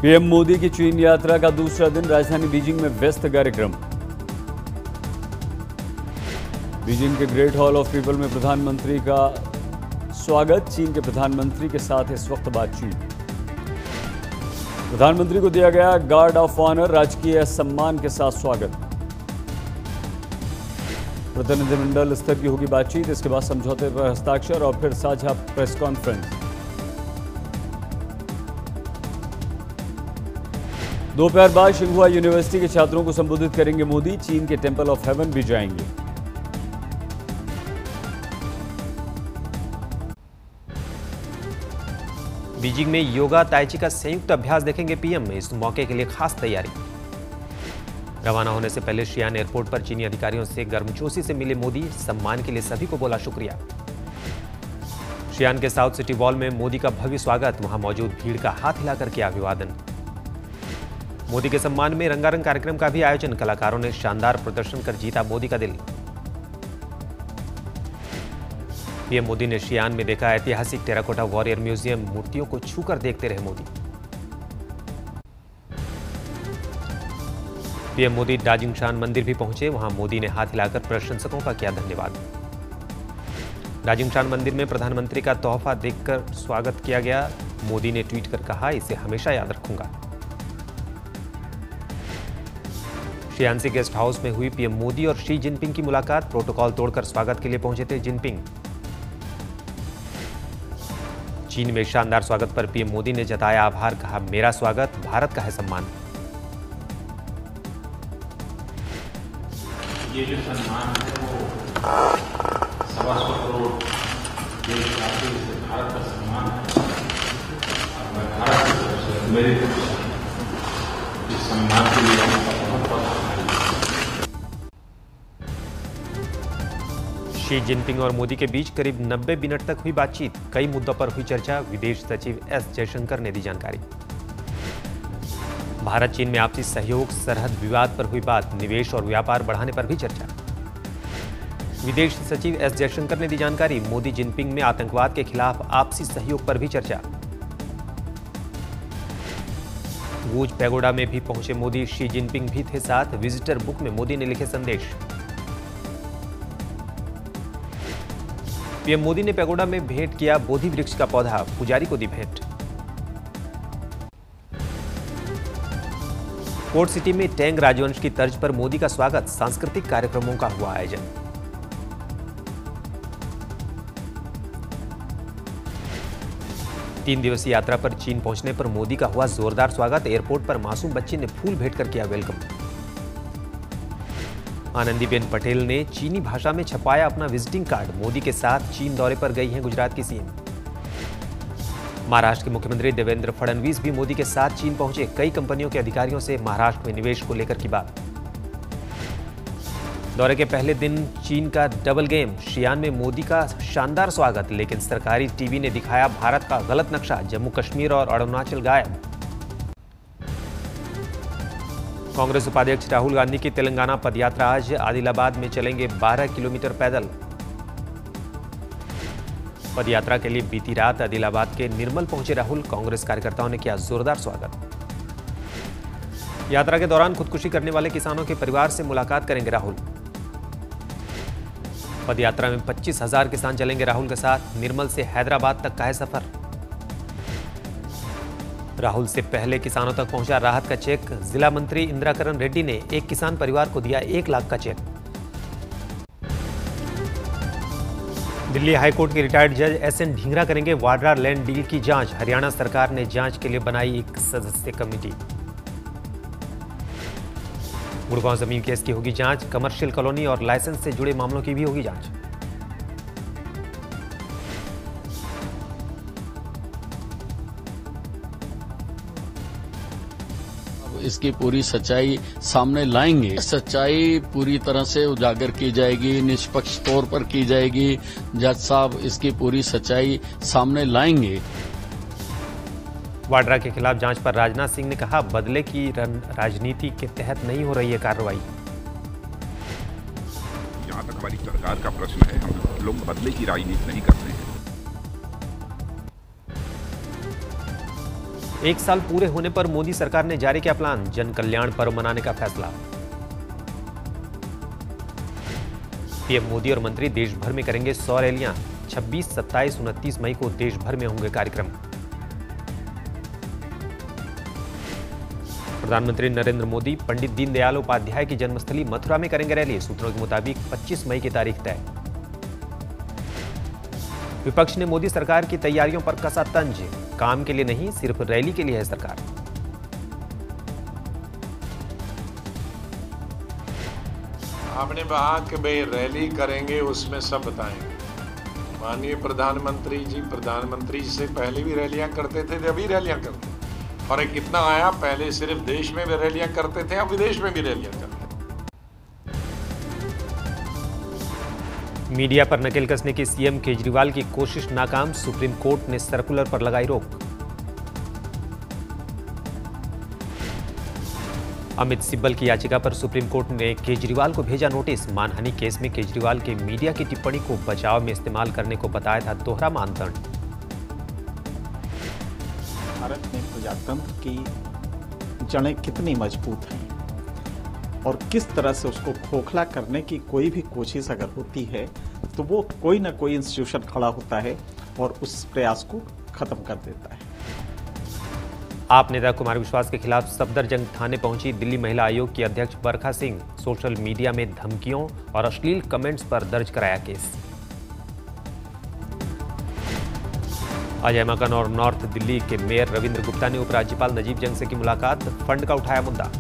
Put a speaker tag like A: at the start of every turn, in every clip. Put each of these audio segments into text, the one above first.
A: PM Modi की चीन यात्रा का दूसरा दिन राजधानी बीजिंग में व्यस्त कार्यक्रम। बीजिंग के ग्रेट हॉल ऑफ पीपल में प्रधानमंत्री का स्वागत। चीन के प्रधानमंत्री के साथ इस वक्त बातचीत। प्रधानमंत्री को दिया गया गार्ड ऑफ ऑनर, राजकीय सम्मान के साथ स्वागत। प्रतिनिधिमंडल स्तर की होगी बातचीत, इसके बाद समझौते पर हस्ताक्षर और फिर साझा प्रेस कॉन्फ्रेंस। दोपहर बाद शिंहुआ यूनिवर्सिटी के छात्रों को संबोधित करेंगे मोदी। चीन के टेंपल ऑफ हेवन भी जाएंगे।
B: बीजिंग में योगा ताइची का संयुक्त अभ्यास देखेंगे पीएम। इस मौके के लिए खास तैयारी। रवाना होने से पहले शियान एयरपोर्ट पर चीनी अधिकारियों से गर्मजोशी से मिले मोदी। सम्मान के लिए सभी को बोला शुक्रिया। शियान के साउथ सिटी वॉल में मोदी का भव्य स्वागत। वहां मौजूद भीड़ का हाथ हिलाकर किया अभिवादन। मोदी के सम्मान में रंगारंग कार्यक्रम का भी आयोजन। कलाकारों ने शानदार प्रदर्शन कर जीता मोदी का दिल। पीएम मोदी ने शियान में देखा ऐतिहासिक टेराकोटा वॉरियर म्यूजियम। मूर्तियों को छूकर देखते रहे मोदी। पीएम मोदी डाजिंगशान मंदिर भी पहुंचे। वहां मोदी ने हाथ हिलाकर प्रशंसकों का किया धन्यवाद। डाजिंगशान मंदिर में प्रधानमंत्री का तोहफा देखकर स्वागत किया गया। मोदी ने ट्वीट कर कहा, इसे हमेशा याद रखूंगा। शियान गेस्ट हाउस में हुई पीएम मोदी और शी जिनपिंग की मुलाकात। प्रोटोकॉल तोड़कर स्वागत के लिए पहुंचे थे जिनपिंग। चीन में शानदार स्वागत पर पीएम मोदी ने जताया आभार। कहा, मेरा स्वागत भारत का है सम्मान।
C: ये जो सम्मान है वो 125 करोड़ देशवासियों से भारत का सम्मान है। और मैं भारत की तरफ से मेरी तरफ से इस सम्मान के लिए आपका बहुत बहुत आभारी।
B: शी जिनपिंग और मोदी के बीच करीब 90 मिनट तक हुई बातचीत। कई मुद्दों पर हुई चर्चा। विदेश सचिव एस जयशंकर ने दी जानकारी। भारत चीन में आपसी सहयोग, सरहद विवाद पर हुई बात। निवेश और व्यापार बढ़ाने पर भी चर्चा। विदेश सचिव एस जयशंकर ने दी जानकारी। मोदी जिनपिंग में आतंकवाद के खिलाफ आपसी सहयोग पर भी चर्चा। वूज पैगोडा में भी पहुंचे मोदी। शी जिनपिंग भी थे साथ। विजिटर बुक में मोदी ने लिखे संदेश। पीएम मोदी ने पैगोडा में भेंट किया बोधि वृक्ष का पौधा। पुजारी को दी भेंट। कोर्ट सिटी में टैंग राजवंश की तर्ज पर मोदी का स्वागत। सांस्कृतिक कार्यक्रमों का हुआ आयोजन। तीन दिवसीय यात्रा पर चीन पहुंचने पर मोदी का हुआ जोरदार स्वागत। एयरपोर्ट पर मासूम बच्ची ने फूल भेंट कर किया वेलकम। आनंदीबेन पटेल ने चीनी भाषा में छपाया अपना विजिटिंग कार्ड। मोदी के साथ चीन दौरे पर गई हैं गुजरात की सीएम। महाराष्ट्र के मुख्यमंत्री देवेंद्र फडणवीस भी मोदी के साथ चीन पहुंचे। कई कंपनियों के अधिकारियों से महाराष्ट्र में निवेश को लेकर की बात। दौरे के पहले दिन चीन का डबल गेम। शियान में मोदी का शानदार स्वागत, लेकिन सरकारी टीवी ने दिखाया भारत का गलत नक्शा। जम्मू कश्मीर और अरुणाचल गायब। कांग्रेस उपाध्यक्ष राहुल गांधी की तेलंगाना पदयात्रा आज। आदिलाबाद में चलेंगे 12 किलोमीटर पैदल। पदयात्रा के लिए बीती रात आदिलाबाद के निर्मल पहुंचे राहुल। कांग्रेस कार्यकर्ताओं ने किया जोरदार स्वागत। यात्रा के दौरान खुदकुशी करने वाले किसानों के परिवार से मुलाकात करेंगे राहुल। पदयात्रा में 25,000 किसान चलेंगे राहुल के साथ। निर्मल से हैदराबाद तक का है सफर। राहुल से पहले किसानों तक पहुंचा राहत का चेक। जिला मंत्री इंदिराकरण रेड्डी ने एक किसान परिवार को दिया 1 लाख का चेक। दिल्ली हाईकोर्ट के रिटायर्ड जज एसएन ढींगरा करेंगे वाड्रा लैंड डील की जांच। हरियाणा सरकार ने जांच के लिए बनाई 1 सदस्यीय कमेटी। गुड़गांव जमीन केस की होगी जांच। कमर्शियल कॉलोनी और लाइसेंस से जुड़े मामलों की भी होगी जांच।
D: इसकी पूरी सच्चाई सामने लाएंगे। सच्चाई पूरी तरह से उजागर की जाएगी, निष्पक्ष तौर पर की जाएगी। जज साहब इसकी पूरी सच्चाई सामने लाएंगे।
B: वाड्रा के खिलाफ जांच पर राजनाथ सिंह ने कहा, बदले की राजनीति के तहत नहीं हो रही है कार्रवाई।
E: जहां तक हमारी सरकार का प्रश्न है, हम लोग बदले की राजनीति नहीं करते हैं।
B: एक साल पूरे होने पर मोदी सरकार ने जारी किया प्लान, जन कल्याण पर्व मनाने का फैसला। पीएम मोदी और मंत्री देश भर में करेंगे 100 रैलियां, 26, 27, 29 मई को देश भर में होंगे कार्यक्रम। प्रधानमंत्री नरेंद्र मोदी पंडित दीनदयाल उपाध्याय की जन्मस्थली मथुरा में करेंगे रैली, सूत्रों के मुताबिक 25 मई की तारीख तय। विपक्ष ने मोदी सरकार की तैयारियों पर कसा तंज, काम के लिए नहीं सिर्फ रैली के लिए है सरकार।
F: आपने कहा कि भाई रैली करेंगे, उसमें सब बताएंगे। माननीय प्रधानमंत्री जी से पहले भी रैलियां करते थे, अभी रैलियां करते हैं। फर्क कितना आया, पहले सिर्फ देश में भी रैलियां करते थे, अब विदेश में भी रैलियां करते हैं।
B: मीडिया पर नकेल कसने की सीएम केजरीवाल की कोशिश नाकाम, सुप्रीम कोर्ट ने सर्कुलर पर लगाई रोक। अमित सिब्बल की याचिका पर सुप्रीम कोर्ट ने केजरीवाल को भेजा नोटिस, मानहानि केस में केजरीवाल के मीडिया की टिप्पणी को बचाव में इस्तेमाल करने को बताया था दोहरा मानदंड।
G: भारत में प्रजातंत्र की जड़ें कितनी मजबूत हैं और किस तरह से उसको खोखला करने की कोई भी कोशिश अगर होती है तो वो कोई ना कोई इंस्टीट्यूशन खड़ा होता है और उस प्रयास को खत्म कर देता है।
B: आप नेता कुमार विश्वास के खिलाफ सफदरजंग थाने पहुंची दिल्ली महिला आयोग की अध्यक्ष बरखा सिंह, सोशल मीडिया में धमकियों और अश्लील कमेंट्स पर दर्ज कराया केस। आज एमाकन और नॉर्थ दिल्ली के मेयर रविंद्र गुप्ता ने उपराज्यपाल नजीब जंग से की मुलाकात, फंड का उठाया मुद्दा।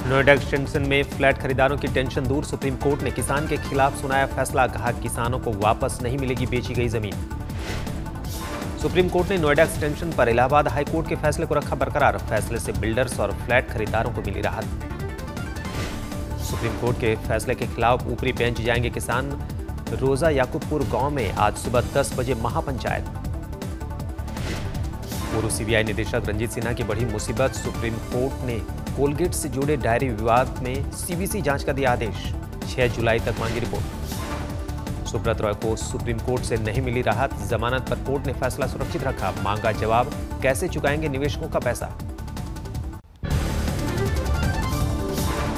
B: नोएडा एक्सटेंशन में फ्लैट खरीदारों की टेंशन दूर, सुप्रीम कोर्ट ने किसान के खिलाफ सुनाया फैसला, कहा किसानों को वापस नहीं मिलेगी बेची गई जमीन। सुप्रीम कोर्ट ने नोएडा एक्सटेंशन पर इलाहाबाद हाई कोर्ट के फैसले को रखा बरकरार, फैसले से बिल्डर्स और फ्लैट खरीदारों को मिली राहत। सुप्रीम कोर्ट के फैसले के खिलाफ ऊपरी बेंच जाएंगे किसान, रोजा याकूबपुर गांव में आज सुबह 10 बजे महापंचायत। पूर्व सीबीआई निदेशक रंजीत सिन्हा की बड़ी मुसीबत, सुप्रीम कोर्ट ने कोलगेट से जुड़े डायरी विवाद में सीबीसी जांच का दिया आदेश, 6 जुलाई तक मांगी रिपोर्ट। सुब्रत रॉय को सुप्रीम कोर्ट से नहीं मिली राहत, जमानत पर कोर्ट ने फैसला सुरक्षित रखा, मांगा जवाब, कैसे चुकाएंगे निवेशकों का पैसा।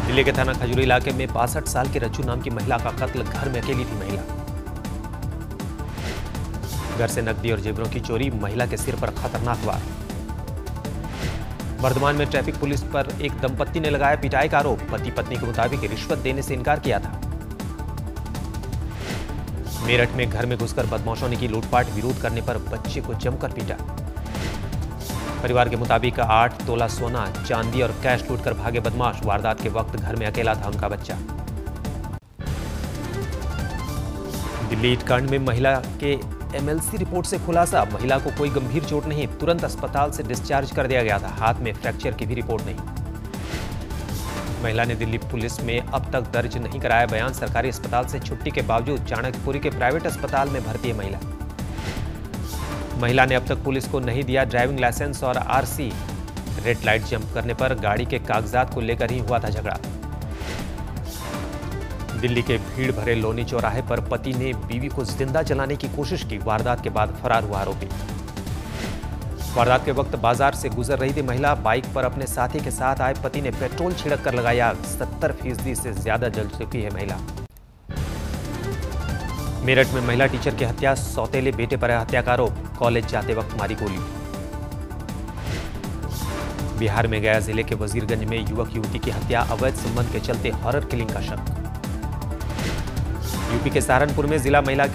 B: दिल्ली के थाना खजूरी इलाके में 62 साल की रज्जू नाम की महिला का कत्ल, घर में अकेली थी महिला। घर से नकदी और जेवरों की चोरी, महिला के सिर पर खतरनाक वार। वर्धमान में ट्रैफिक पुलिस पर एक दंपत्ति ने लगाया पिटाई का आरोप, पति पत्नी के मुताबिक रिश्वत देने से इनकार किया था। मेरठ में घर में घुसकर बदमाशों ने की लूटपाट, विरोध करने पर बच्चे को जमकर पीटा। परिवार के मुताबिक 8 तोला सोना, चांदी और कैश लूटकर भागे बदमाश, वारदात के वक्त घर में अकेला था उनका बच्चा। दिल्ली ईटकांड में महिला के एमएलसी रिपोर्ट से खुलासा, महिला को कोई गंभीर चोट नहीं, तुरंत अस्पताल से डिस्चार्ज कर दिया गया था, हाथ में फ्रैक्चर की भी रिपोर्ट नहीं। महिला ने दिल्ली पुलिस में अब तक दर्ज नहीं कराया बयान, सरकारी अस्पताल से छुट्टी के बावजूद चाणक्यपुरी के प्राइवेट अस्पताल में भर्ती है महिला। महिला ने अब तक पुलिस को नहीं दिया ड्राइविंग लाइसेंस और आरसी, रेड लाइट जंप करने पर गाड़ी के कागजात को लेकर ही हुआ था झगड़ा। दिल्ली के भीड़ भरे लोनी चौराहे पर पति ने बीवी को जिंदा जलाने की कोशिश की, वारदात के बाद फरार हुआ आरोपी। वारदात के वक्त बाजार से गुजर रही थी महिला, बाइक पर अपने साथी के साथ आए पति ने पेट्रोल छिड़क कर लगाई आग, 70% से ज्यादा जल चुकी है महिला। मेरठ में महिला टीचर की हत्या, सौतेले बेटे पर हत्या का आरोप, कॉलेज जाते वक्त मारी गोली। बिहार में गया जिले के वजीरगंज में युवक युवती की हत्या, अवैध संबंध के चलते हॉरर किलिंग का शक। यूपी के सहारनपुर में जिला महिला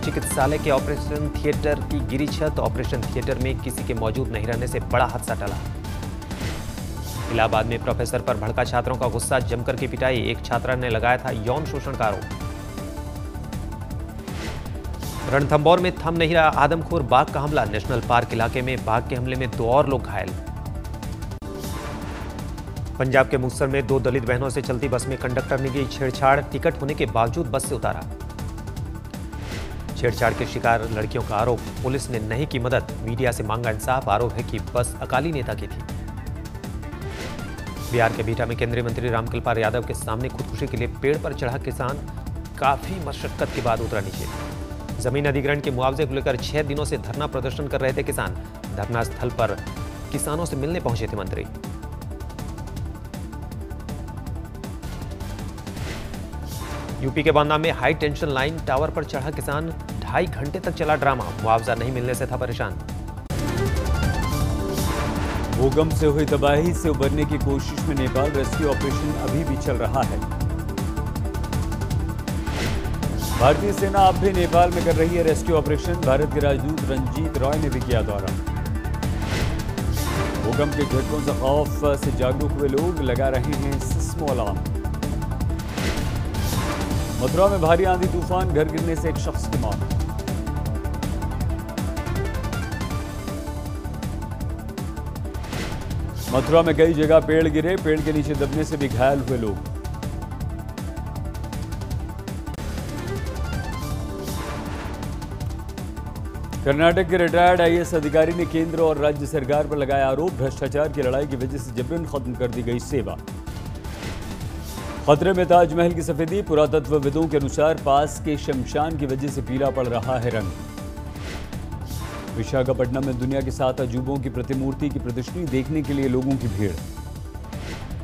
B: चिकित्सालय के ऑपरेशन थिएटर की गिरी छत, ऑपरेशन थिएटर में किसी के मौजूद नहीं रहने से बड़ा हादसा टला। इलाहाबाद में प्रोफेसर पर भड़का छात्रों का गुस्सा, जमकर की पिटाई, एक छात्रा ने लगाया था यौन शोषण का आरोप। रणथंभौर में थम नहीं रहा आदमखोर बाघ का हमला, नेशनल पार्क इलाके में बाघ के हमले में 2 और लोग घायल। पंजाब के मुक्तसर में 2 दलित बहनों से चलती बस में कंडक्टर ने की छेड़छाड़, टिकट होने के बावजूद बस से उतारा। छेड़छाड़ के शिकार लड़कियों का आरोप, पुलिस ने नहीं की मदद, मीडिया से मांगा इंसाफ, आरोप है कि बस अकाली नेता की थी। बिहार के बिहटा में केंद्रीय मंत्री रामकृपाल यादव के सामने खुदकुशी के लिए पेड़ पर चढ़ा किसान, काफी मशक्कत के बाद उतरा नीचे। जमीन अधिग्रहण के मुआवजे को लेकर 6 दिनों से धरना प्रदर्शन कर रहे थे किसान। धरना स्थल पर किसानों से मिलने पहुंचे थे मंत्री। यूपी के बांदा में हाई टेंशन लाइन टावर पर चढ़ा किसान, 2.5 घंटे तक चला ड्रामा, मुआवजा नहीं मिलने से था परेशान।
A: भूकंप से हुई तबाही से उबरने की कोशिश में नेपाल, रेस्क्यू ऑपरेशन अभी भी चल रहा है। भारतीय सेना अब भी नेपाल में कर रही है रेस्क्यू ऑपरेशन। भारत के राजदूत रंजीत रॉय ने भी किया दौरा। भूकंप के झटकों से खौफ से जागरूक हुए लोग लगा रहे हैं सिस्मो अलार्म। मथुरा में भारी आंधी तूफान, घर गिरने से एक शख्स की मौत। मथुरा में कई जगह पेड़ गिरे, पेड़ के नीचे दबने से भी घायल हुए लोग। कर्नाटक के रिटायर्ड आईएएस अधिकारी ने केंद्र और राज्य सरकार पर लगाया आरोप, भ्रष्टाचार की लड़ाई की वजह से जबरन खत्म कर दी गई सेवा। खतरे में ताजमहल की सफेदी, पुरातत्वविदों के अनुसार पास के शमशान की वजह से पीला पड़ रहा है रंग। विशाखापट्टनम में दुनिया के 7 अजूबों की प्रतिमूर्ति की प्रदर्शनी देखने के लिए लोगों की भीड़।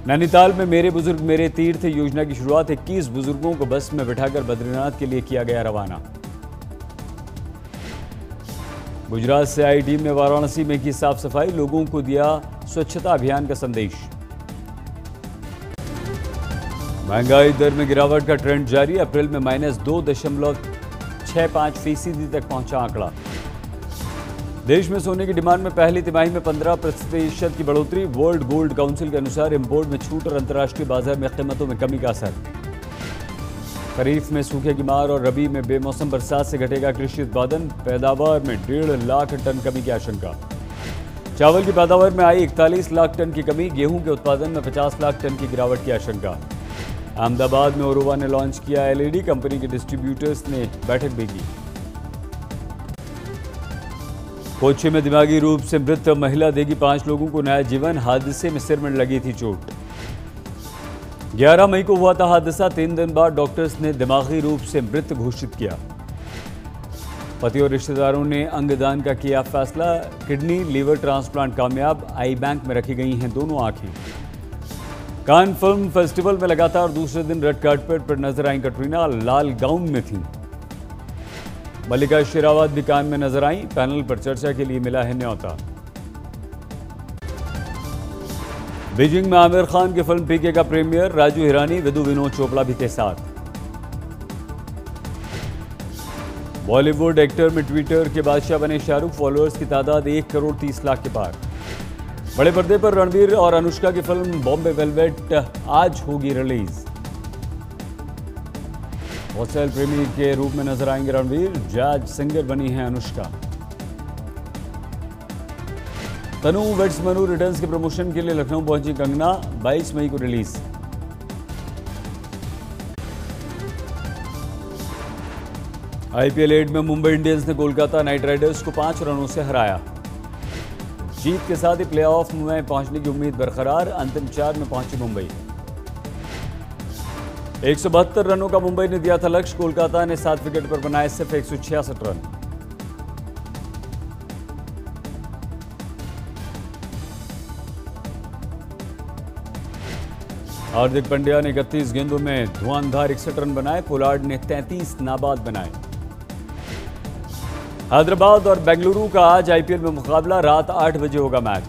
A: नैनीताल में मेरे बुजुर्ग मेरे तीर्थ योजना की शुरुआत, 21 बुजुर्गों को बस में बिठाकर बद्रीनाथ के लिए किया गया रवाना। गुजरात से आई टीम ने वाराणसी में की साफ सफाई, लोगों को दिया स्वच्छता अभियान का संदेश। महंगाई दर में गिरावट का ट्रेंड जारी, अप्रैल में -2.65% तक पहुंचा आंकड़ा। देश में सोने की डिमांड में पहली तिमाही में 15% की बढ़ोतरी। वर्ल्ड गोल्ड काउंसिल के अनुसार इंपोर्ट में छूट और अंतर्राष्ट्रीय बाजार में कीमतों में कमी का असर। खरीफ में सूखे की मार और रबी में बेमौसम बरसात से घटेगा कृषि उत्पादन, पैदावार में 1.5 लाख टन कमी की आशंका। चावल की पैदावार में आई 41 लाख टन की कमी, गेहूं के उत्पादन में 50 लाख टन की गिरावट की आशंका। अहमदाबाद में ओरोवा ने लॉन्च किया एलईडी, कंपनी के डिस्ट्रीब्यूटर्स ने बैठक भी की। कोच्चि में दिमागी रूप से मृत महिला देगी 5 लोगों को नया जीवन, हादसे में सिर में लगी थी चोट। 11 मई को हुआ था हादसा, 3 दिन बाद डॉक्टर्स ने दिमागी रूप से मृत घोषित किया। पति और रिश्तेदारों ने अंगदान का किया फैसला, किडनी लीवर ट्रांसप्लांट कामयाब, आई बैंक में रखी गई हैं दोनों आंखें। कान फिल्म फेस्टिवल में लगातार दूसरे दिन रेड कार्पेट पर नजर आई कटरीना, लाल गाउन में थीं। मल्लिका शेरावत भी कान में नजर आई, पैनल पर चर्चा के लिए मिला है न्योता। बीजिंग में आमिर खान की फिल्म पीके का प्रीमियर, राजू हिरानी विदु विनोद चोपड़ा भी के साथ। बॉलीवुड एक्टर में ट्विटर के बादशाह बने शाहरुख, फॉलोअर्स की तादाद 1 करोड़ 30 लाख के पार। बड़े पर्दे पर रणबीर और अनुष्का की फिल्म बॉम्बे वेलवेट आज होगी रिलीज। हॉस्टल प्रेमी के रूप में नजर आएंगे रणबीर, जज सिंगर बनी है अनुष्का। तनु वेट्स मनु रिटर्न्स के प्रमोशन के लिए लखनऊ पहुंची कंगना, 22 मई को रिलीज। आईपीएल 8 में मुंबई इंडियंस ने कोलकाता नाइट राइडर्स को 5 रनों से हराया। जीत के साथ ही प्लेऑफ में पहुंचने की उम्मीद बरकरार, अंतिम 4 में पहुंची मुंबई। 172 रनों का मुंबई ने दिया था लक्ष्य, कोलकाता ने 7 विकेट पर बनाए सिर्फ 166 रन। हार्दिक पांड्या ने 31 गेंदों में धुआंधार 61 रन बनाए, पोलार्ड ने 33 नाबाद बनाए। हैदराबाद और बेंगलुरु का आज आईपीएल में मुकाबला, रात 8 बजे होगा मैच।